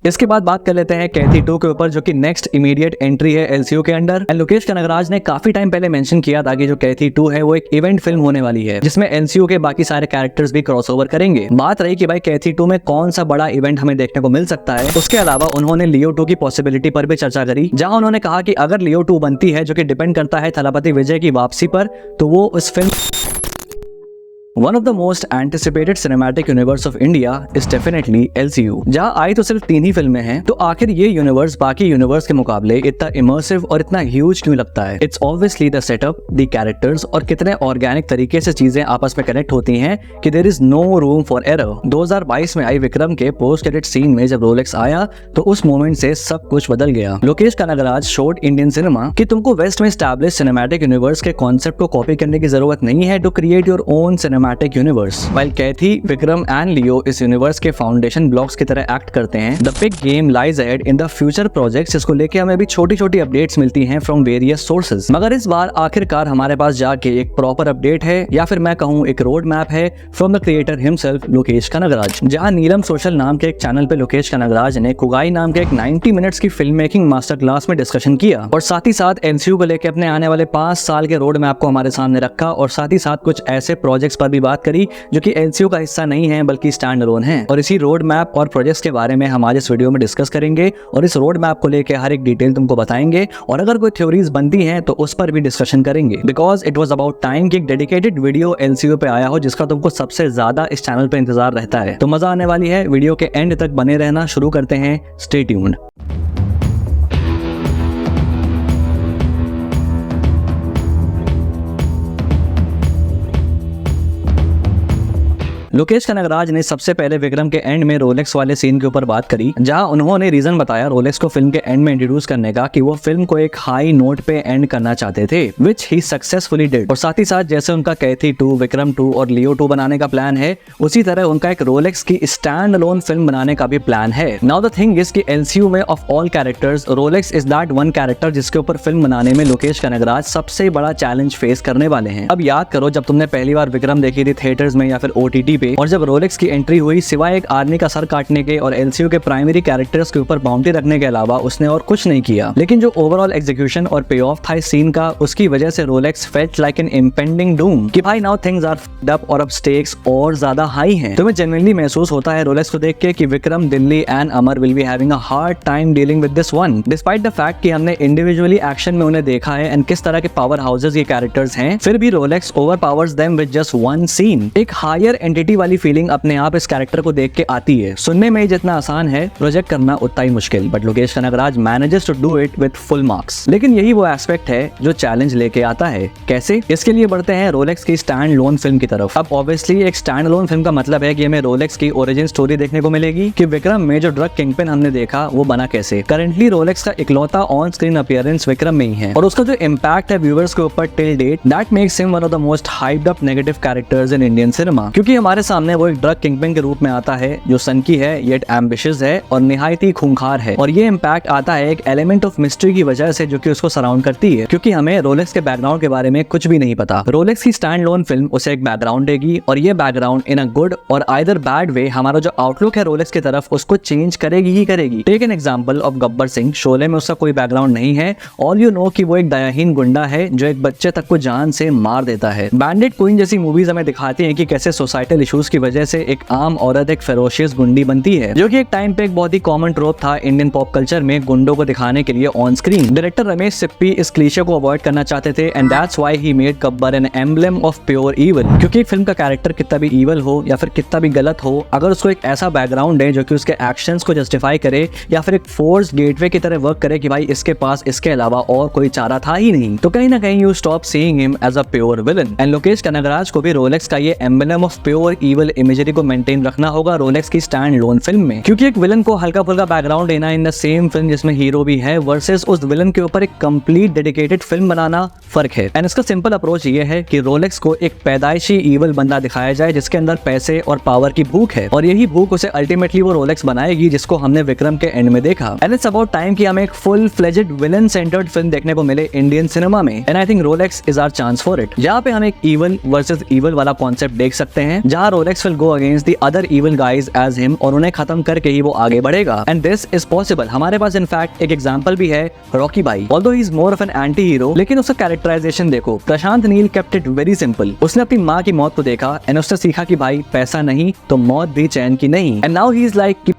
इसके बाद बात कर लेते हैं कैथी 2 के ऊपर, जो कि नेक्स्ट इमीडिएट एंट्री है एलसीयू के अंडर। एंड लोकेश कनगराज ने काफी टाइम पहले मेंशन किया था कि जो कैथी 2 है वो एक इवेंट फिल्म होने वाली है, जिसमें एलसीयू के बाकी सारे कैरेक्टर्स भी क्रॉसओवर करेंगे। बात रही कि भाई कैथी 2 में कौन सा बड़ा इवेंट हमें देखने को मिल सकता है। उसके अलावा उन्होंने लियो 2 की पॉसिबिलिटी पर भी चर्चा करी, जहां उन्होंने कहा कि अगर लियो 2 बनती है, जो कि डिपेंड करता है थलापति विजय की वापसी पर, तो वो उस film One of the most anticipated cinematic universe of India is definitely LCU। जहाँ आई तो सिर्फ 3 ही फिल्में हैं, तो आखिर ये यूनिवर्स बाकी यूनिवर्स के मुकाबले इतना इमर्सिव और इतना ह्यूज क्यों लगता है? It's obviously the setup, the characters और कितने ऑर्गेनिक तरीके से चीजें आपस में कनेक्ट होती हैं कि there is no room for error. 2022 में आई विक्रम के पोस्ट क्रेडिट सीन में जब रोलेक्स आया तो उस मोमेंट से सब कुछ बदल गया। Lokesh Kanagaraj showed Indian cinema कि तुमको वेस्ट में एस्टैब्लिश सिनेमैटिक यूनिवर्स के कॉन्सेप्ट को कॉपी करने की जरूरत नहीं है to create your own cinematic universe. While Kaithi, Vikram and Leo इस यूनिवर्स के फाउंडेशन ब्लॉक्स की तरह एक्ट करते हैं, the big game lies ahead in the future projects, जिसको लेके हमें भी छोटी छोटी अपडेट्स मिलती हैं फ्रॉम वेरियस सोर्सेज। मगर इस बार आखिरकार हमारे पास जाके एक प्रॉपर अपडेट है, या फिर मैं कहूँ एक रोड मैप है from the creator himself Lokesh Kanagaraj. जहाँ नीलम सोशल नाम के एक चैनल पे लोकेश कनगराज ने कुगाई नाम के एक 90 मिनट्स की फिल्म मेकिंग मास्टर क्लास में डिस्कशन किया, और साथ ही साथ एमसीयू को लेकर अपने आने वाले 5 साल के रोड मैप को हमारे सामने रखा, और साथ ही साथ कुछ ऐसे प्रोजेक्ट्स पर भी बात करी जो कि एलसीयू का हिस्सा नहीं है बल्कि स्टैंड अलोन है। और इसी रोड मैप और प्रोजेक्ट्स के बारे में हम आज इस वीडियो में डिस्कस करेंगे, और इस रोड मैप को लेकर हर एक डिटेल तुमको बताएंगे, और अगर कोई थ्योरीज बनती हैं तो उस पर भी डिस्कशन करेंगे, because it was about time कि एक डेडिकेटेड वीडियो एलसीयू पे आया हो जिसका तुमको सबसे ज्यादा इस चैनल पे इंतजार रहता है। तो मजा आने वाली है, वीडियो के एंड तक बने रहना। शुरू करते हैं, स्टे ट्यून्ड। लोकेश कनगराज ने सबसे पहले विक्रम के एंड में रोलेक्स वाले सीन के ऊपर बात करी, जहां उन्होंने रीजन बताया रोलेक्स को फिल्म के एंड में इंट्रोड्यूस करने का कि वो फिल्म को एक हाई नोट पे एंड करना चाहते थे, विच ही सक्सेसफुली डिड। और साथ ही साथ जैसे उनका कैथी 2, विक्रम 2 और लियो 2 बनाने का प्लान है, उसी तरह उनका एक रोलेक्स की स्टैंड अलोन फिल्म बनाने का भी प्लान है। नाउ द थिंग इज कि एलसीयू में of all characters Rolex is that one character जिसके ऊपर फिल्म बनाने में लोकेश कनगराज सबसे बड़ा चैलेंज फेस करने वाले हैं। अब याद करो, जब तुमने पहली बार विक्रम देखी थी थिएटर्स में या फिर ओटीटी पे, और जब रोलेक्स की एंट्री हुई, सिवाय एक आदमी का सर काटने के और एलसीयू के प्राइमरी कैरेक्टर्स के ऊपर बाउंड्री रखने के अलावा उसने और कुछ नहीं किया। लेकिन जो ओवरऑल एग्जीक्यूशन और पे ऑफ था इस सीन का, उसकी वजह से Rolex felt like an impending doom कि भाई now things are fucked up और अब स्टेक्स और ज्यादा हाई हैं। तुम्हें जेन्युइनली महसूस होता है रोलेक्स को देख के कि Vikram, Delhi and Amar will be having a hard time dealing with this one, despite the fact कि हमने इंडिविजुअली एक्शन में उन्हें देखा है एंड किस तरह के पावर हाउसेस ये कैरेक्टर्स हैं, फिर भी Rolex overpowers them with just one scene. एक हायर एंटिटी वाली फीलिंग अपने आप इस कैरेक्टर को देख के आती है। सुनने में जितना आसान है, प्रोजेक्ट करना उतना ही मुश्किल, but Lokesh Kanagaraj manages to do it with full marks. लेकिन यही वो एस्पेक्ट है जो चैलेंज लेके आता है। कैसे? इसके लिए बढ़ते हैं रोलेक्स की स्टैंड लोन फिल्म की तरफ। अब ऑब्वियसली एक स्टैंड लोन फिल्म का मतलब है कि हमें रोलेक्स की ओरिजिन स्टोरी देखने को मिलेगी कि विक्रम में जो ड्रग किंगपिन हमने देखा वो बना कैसे। करंटली रोलेक्स का इकलौता ऑन स्क्रीन अपीयरेंस विक्रम में ही है, और उसका जो इम्पैक्ट है व्यूअर्स के ऊपर till date, that makes him one of the most hyped up negative characters in Indian cinema, क्योंकि हमारे सामने वो एक ड्रग किंगपिन के रूप में आता है जो सनकी है, येट एम्बिशियस है और निहायत ही खूंखार है। और ये इम्पैक्ट आता है एक एलिमेंट ऑफ मिस्ट्री की वजह से जो कि उसको सराउंड करती है, क्योंकि हमें रोलेक्स के बैकग्राउंड के बारे में कुछ भी नहीं पता। रोलेक्स की स्टैंड लोन फिल्म उसे एक बैकग्राउंड देगी, और ये बैकग्राउंड इन अ गुड और आइदर बैड वे हमारा जो आउटलुक है रोलेक्स की तरफ उसको चेंज करेगी ही करेगी। Take an example of Gabbar Singh. Sholay में उसका कोई बैकग्राउंड नहीं है, ऑल यू नो कि वो एक दयाहीन गुंडा है जो एक बच्चे तक को जान से मार देता है। बैंडिट क्वीन जैसी मूवीज हमें दिखाती हैं कि कैसे सोसाइटल इश्यूज की वजह से एक आम औरत एक फेरोशियस गुंडी बनती है, जो कि एक टाइम पे एक बहुत ही कॉमन ट्रोप था इंडियन पॉप कल्चर में गुंडों को दिखाने के लिए on screen. Director Ramesh Sippy इस क्लीशे को अवॉइड करना चाहते थे, and that's why he made Gabbar N emblem of pure evil. क्योंकि एक फिल्म का कैरेक्टर कितना भी इविल हो या फिर कितना भी गलत हो, अगर उसको एक ऐसा बैकग्राउंड है जो कि उसके एक्शंस को जस्टिफाई करे या फिर एक फोर्स गेटवे की तरह वर्क करे कि भाई इसके पास इसके अलावा और कोई चारा था ही नहीं, तो कहीं ना कहीं you stop seeing him as a pure villain. And Lokesh Kanagaraj को भी रोलेक्स का ये emblem of pure evil imagery को मेंटेन रखना होगा रोलेक्स की स्टैंड लोन फिल्म में, क्योंकि एक विलन को हल्का फुल्का बैकग्राउंड देना इन द सेम फिल्म जिसमें हीरो भी है वर्सेस उस विलन के ऊपर एक कंप्लीट डेडिकेटेड फिल्म बनाना फर्क है। एंड इसका सिंपल अप्रोच ये है कि रोलेक्स को एक पैदाइशी इविल बंदा दिखाया जाए जिसके अंदर पैसे और पावर की भूख है, और यही भूख उसे अल्टीमेटली वो रोलेक्स बनाएगी जिसको हमने विक्रम के एंड में देखा। एंड इट्स अबाउट टाइम कि हमें एक full fledged villain centered film देखने को मिले इंडियन सिनेमा में, and I think Rolex is our chance for it, जहाँ पे हम एक इविल वर्सेस इविल वाला कॉन्सेप्ट देख सकते हैं, जहाँ जहां Rolex will go against the other evil guys as him और उन्हें खत्म करके ही वो आगे बढ़ेगा। And this is possible. हमारे पास इनफैक्ट एक एग्जांपल भी है, रॉकी भाई। Although he is more of an anti hero, लेकिन उसका कैरेक्टराइजेशन देखो। Prashanth Neel kept it very simple. उसने अपनी माँ की मौत को देखा एंड उससे सीखा कि भाई पैसा नहीं तो मौत भी चैन की नहीं। And now he is like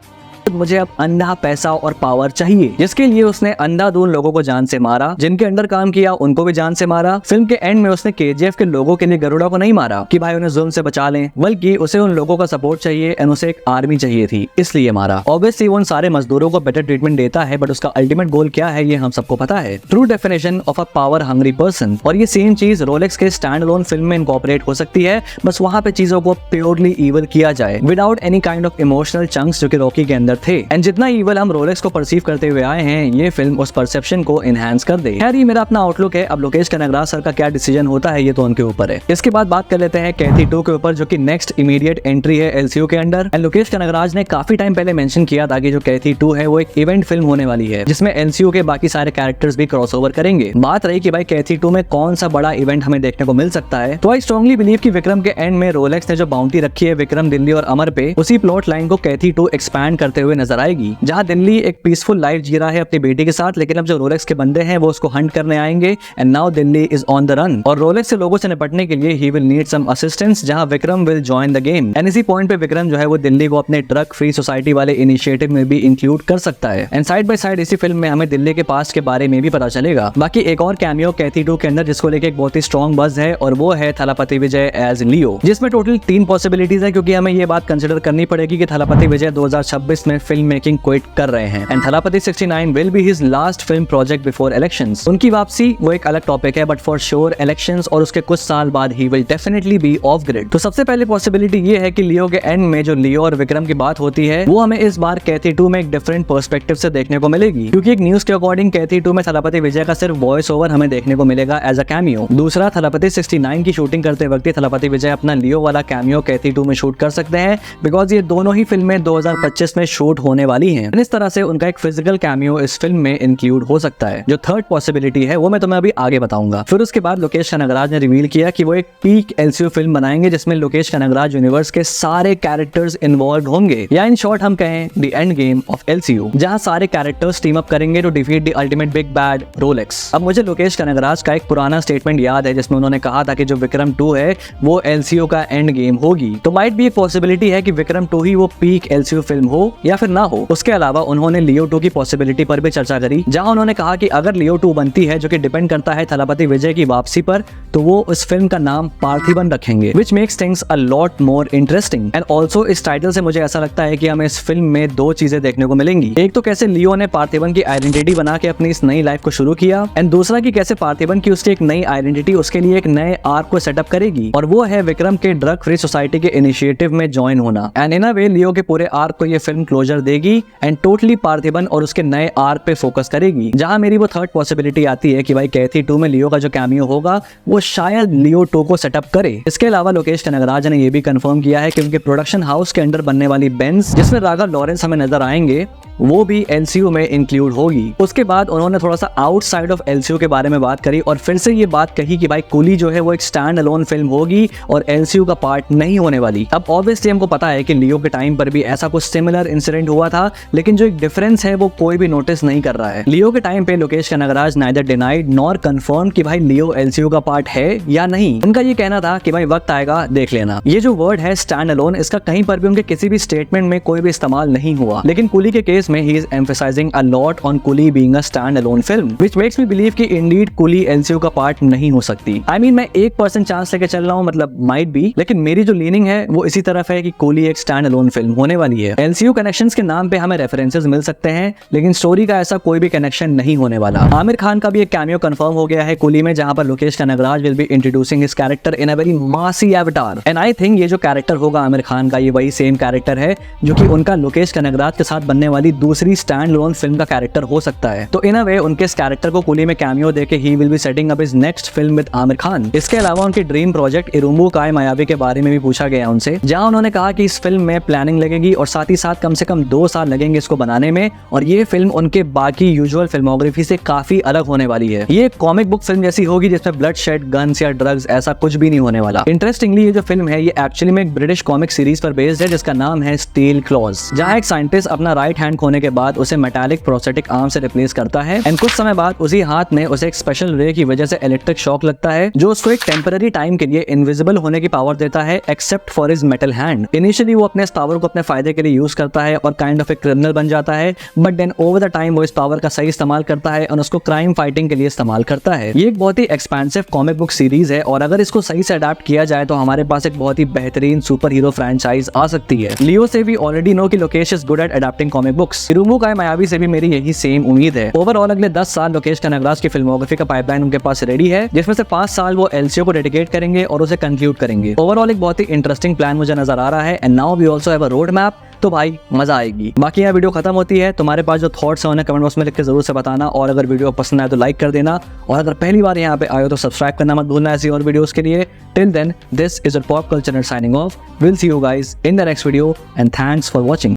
मुझे अब अंधा पैसा और पावर चाहिए, जिसके लिए उसने अंधाधुन लोगों को जान से मारा, जिनके अंडर काम किया उनको भी जान से मारा। फिल्म के एंड में उसने केजीएफ के लोगों के लिए गरुड़ा को नहीं मारा कि भाई उन्हें जुल्म से बचा लें, बल्कि उसे उन लोगों का सपोर्ट चाहिए एंड उसे एक आर्मी चाहिए थी, इसलिए मारा। ऑब्वियसली वो उन सारे मजदूरों को बेटर ट्रीटमेंट देता है, बट उसका अल्टीमेट गोल क्या है ये हम सबको पता है। True definition of a power hungry person. और ये सेम चीज रोलेक्स के स्टैंड अलोन फिल्म में इनकॉर्पोरेट हो सकती है, बस वहां पे चीजों को प्योरली इवल किया जाए without any kind of emotional chunks जो कि रॉकी के अंदर थे। एंड जितना इवल हम रोलेक्स को परसीव करते हुए आए हैं, ये फिल्म उस परसेप्शन को एनहांस कर दे। खैर ये मेरा अपना आउटलुक है। अब लोकेश कनगराज सर का क्या डिसीजन होता है ये तो उनके ऊपर है। इसके बाद बात कर लेते हैं कैथी 2 के ऊपर, जो कि नेक्स्ट इमीडिएट एंट्री है एलसीयू के अंडर। एंड लोकेश कनगराज ने काफी टाइम पहले मेंशन किया था कि जो कैथी 2 है वो एक इवेंट फिल्म होने वाली है, जिसमें एलसीयू के बाकी सारे कैरेक्टर्स भी क्रॉसओवर करेंगे। बात रही कि भाई कैथी 2 में कौन सा बड़ा इवेंट हमें देखने को मिल सकता है, तो आई स्ट्रांगली बिलीव कि विक्रम के एंड में रोलेक्स ने जो बाउंटी रखी है विक्रम, दिल्ली और अमर पे, उसी प्लॉट लाइन को कैथी 2 एक्सपैंड करते हुए नजर आएगी, जहां दिल्ली एक पीसफुल लाइफ जी रहा है अपनी बेटी के साथ, लेकिन अब जो रोलेक्स के बंदे हैं वो उसको हंट करने आएंगे and now Dilli is on the run. और रोलेक्स से लोगों से निपटने के लिए ही विल नीड सम असिस्टेंस, जहां Vikram will join the game. And इसी पॉइंट पे विक्रम जो है वो दिल्ली को अपने ड्रग फ्री सोसाइटी वाले इनिशिएटिव में भी इंक्लूड कर सकता है। एंड साइड बाय साइड इसी फिल्म में हमें दिल्ली के पास्ट के बारे में भी पता चलेगा। बाकी एक और कैमियो कैथी 2 के अंदर जिसको लेके एक बहुत ही स्ट्रॉन्ग बज है, और वो है थलापति विजय एज लियो, जिसमें टोटल 3 पॉसिबिलिटीज है, क्योंकि हमें ये बात कंसिडर करनी पड़ेगी कि थलापति विजय 2026 में फिल्म मेकिंग क्विट कर रहे हैं and Thalapathy 69 will be his last film project before elections। उनकी वापसी वो एक अलग टॉपिक है, बट फॉर श्योर इलेक्शंस और उसके कुछ साल बाद ही will definitely be off grid। तो सबसे पहले पॉसिबिलिटी ये है कि लियो के एंड में जो लियो और विक्रम की बात होती है वो हमें इस बार कैथी 2 में एक डिफरेंट पर्सपेक्टिव से देखने को मिलेगी, क्योंकि एक न्यूज के अकॉर्डिंग कैथी 2 में थलापति विजय का सिर्फ वॉइस ओवर हमें देखने को मिलेगा एज अ कैमियो। दूसरा, थलापति 69 की शूटिंग करते वक्त थलापति विजय अपना लियो वाला कैमियो कैथी 2 में शूट कर सकते हैं, बिकॉज ये दोनों ही फिल्में 2025 में शूट होने वाली हैं। इस तरह से उनका एक फिजिकल कैमियो इस फिल्म में इंक्लूड हो सकता है। जो थर्ड पॉसिबिलिटी है वो मैं तुम्हें अभी आगे बताऊंगा। फिर उसके बाद लोकेश कनगराज ने रिवील किया कि वो एक पीक एलसीयू फिल्म बनाएंगे, जिसमें लोकेश कनगराज यूनिवर्स के सारे कैरेक्टर्स इन्वॉल्व होंगे, या इन शॉर्ट हम कहें the end game of LCU, जहां सारे कैरेक्टर्स टीम अप करेंगे to defeat the ultimate big bad Rolex. अब मुझे लोकेश कनगराज का एक पुराना स्टेटमेंट याद है, जिसमें उन्होंने कहा था कि जो विक्रम 2 है वो एलसीयू का एंड गेम होगी। तो माइट भी एक पॉसिबिलिटी है कि विक्रम 2 ही वो पीक एलसीयू फिल्म हो या फिर ना हो। उसके अलावा उन्होंने लियो 2 की पॉसिबिलिटी पर भी चर्चा करी, जहां उन्होंने कहा कि अगर लियो 2 बनती है, जो कि डिपेंड करता है थलापति विजय की वापसी पर, तो वो उस फिल्म का नाम पार्थिबन रखेंगे, which makes things a lot more interesting. And also इस टाइटल से मुझे ऐसा लगता है कि हमें इस फिल्म में 2 चीजें देखने को मिलेंगी। एक तो कैसे लियो ने पार्थिबन की आइडेंटिटी बना के अपनी इस नई लाइफ को शुरू किया, एंड दूसरा कि कैसे पार्थिबन की उसकी एक नई आइडेंटिटी उसके लिए एक नए आर्क को सेटअप करेगी, और वो है विक्रम के ड्रग फ्री सोसाइटी के इनिशिएटिव में ज्वाइन होना। एंड इन अ वे लियो के पूरे आर्क को ये फिल्म क्लोजर देगी एंड टोटली पार्थिबन और उसके नए आर्क पे फोकस करेगी। जहां मेरी वो थर्ड पॉसिबिलिटी आती है कि भाई कैथी 2 में लियो का जो कैमियो होगा वो शायद लियो 2 को सेटअप करे। इसके अलावा लोकेश कनगराज ने ये भी कंफर्म किया है कि उनके प्रोडक्शन हाउस के अंडर बनने वाली बेंज, जिसमें राघव लॉरेंस हमें नजर आएंगे, वो भी एलसीयू में इंक्लूड होगी। उसके बाद उन्होंने थोड़ा सा आउटसाइड ऑफ एलसीयू के बारे में बात करी और फिर से ये बात कही कि भाई कूली जो है वो एक स्टैंड अलोन फिल्म होगी और एलसीयू का पार्ट नहीं होने वाली। अब ऑब्वियसली हमको पता है कि लियो के टाइम पर भी ऐसा कुछ सिमिलर इंसिडेंट हुआ था, लेकिन जो एक डिफरेंस है वो कोई भी नोटिस नहीं कर रहा है। लियो के टाइम पे Lokesh Kanagaraj neither denied nor confirm कि भाई लियो एलसीयू का पार्ट है या नहीं। उनका ये कहना था कि भाई वक्त आएगा देख लेना। ये जो वर्ड है स्टैंड अलोन, इसका कहीं पर भी उनके किसी भी स्टेटमेंट में कोई भी इस्तेमाल नहीं हुआ, लेकिन कूली के केस में he is emphasizing a lot on Coolie being a stand-alone film, which makes me believe कि indeed Coolie LCU का पार्ट नहीं हो सकती। I mean मैं 1% चांस लेके चल रहा हूँ, मतलब might be, लेकिन मेरी जो लीनिंग है वो इसी तरफ है कि Coolie एक stand-alone फिल्म होने वाली है। LCU कनेक्शंस के नाम पे हमें रेफरेंसेस मिल सकते हैं, लेकिन स्टोरी का ऐसा कोई भी कनेक्शन नहीं होने वाला। आमिर खान का भी एक कैमियो कंफर्म हो गया है Coolie में, जहां पर Lokesh Kanagaraj will be introducing his character in a very मासी एवटार, एंड आई थिंक ये जो कैरेक्टर होगा आमिर खान का, ये वही सेम कैरेक्टर है जो कि उनका लोकेश कनगराज के साथ बनने वाली की दूसरी स्टैंड लोन फिल्म का कैरेक्टर हो सकता है। तो इन अ वे उनके इस कैरेक्टर को कूली में कैमियो देके he will be setting up his next film with Aamir Khan. इसके अलावा उनकी ड्रीम प्रोजेक्ट इरुम्बू काय मायावी के बारे में भी पूछा गया उनसे, जहां उन्होंने कहा कि इस फिल्म में प्लानिंग लगेगी और साथ ही साथ कम से कम 2 साल लगेंगे इसको बनाने में, और ये फिल्म उनके बाकी यूजुअल फिल्मोग्राफी से काफी अलग होने वाली है। ये कॉमिक बुक फिल्म जैसी होगी जिसमें ब्लड शेड, गन्स या ड्रग्स ऐसा कुछ भी नहीं होने वाला। इंटरेस्टिंगली ये जो फिल्म है ये एक्चुअली में एक ब्रिटिश कॉमिक सीरीज पर बेस्ड है जिसका नाम है स्टील क्लॉज, जहां एक साइंटिस्ट अपना राइट हैंड खोने के बाद उसे मेटालिक प्रोस्थेटिक आर्म से रिप्लेस करता है एंड कुछ समय बाद उसी हाथ में उसे एक स्पेशल रे की वजह से इलेक्ट्रिक शॉक लगता है जो उसको एक टेम्पररी टाइम के लिए इनविजिबल होने की पावर देता है except for his metal hand. Initially वो अपने इस पावर को अपने फायदे के लिए यूज करता है और काइंड ऑफ एक क्रिमिनल बन जाता है, but then over the time वो इस पावर का सही इस्तेमाल करता है और उसको क्राइम फाइटिंग के लिए इस्तेमाल करता है। ये एक बहुत ही एक्सपेंसिव कॉमिक बुक सीरीज है और अगर इसको सही से अडेप्ट किया जाए तो हमारे पास एक बहुत ही बेहतरीन सुपर हीरो फ्रेंचाइज आ सकती है। लियो से भी ऑलरेडी नो कि Lokesh is good at adapting comic books. Irumbu Kai Mayavi से भी मेरी यही सेम उम्मीद है। ओवरऑल अगले 10 साल लोकेश कनगराज की फिल्मोग्राफी का पाइपलाइन उनके पास रेडी है, जिसमें से 5 साल वो एलसीओ को डेडिकेट करेंगे और उसे कंक्लूड करेंगे। ओवरऑल एक बहुत ही इंटरेस्टिंग प्लान मुझे नजर आ रहा है and now we also have a road map, तो भाई मजा आएगी। बाकी यहाँ वीडियो खत्म होती है, तुम्हारे पास जो थॉट्स है उन्हें कमेंट बॉक्स में लिख के जरूर से बताना, और अगर वीडियो पसंद आए तो लाइक कर देना, और अगर पहली बार यहाँ पे आए हो तो सब्सक्राइब करना मत भूलना ऐसी और वीडियोस के लिए। Till then this is a pop culture signing off. Will see you guys in the next video and thanks for watching.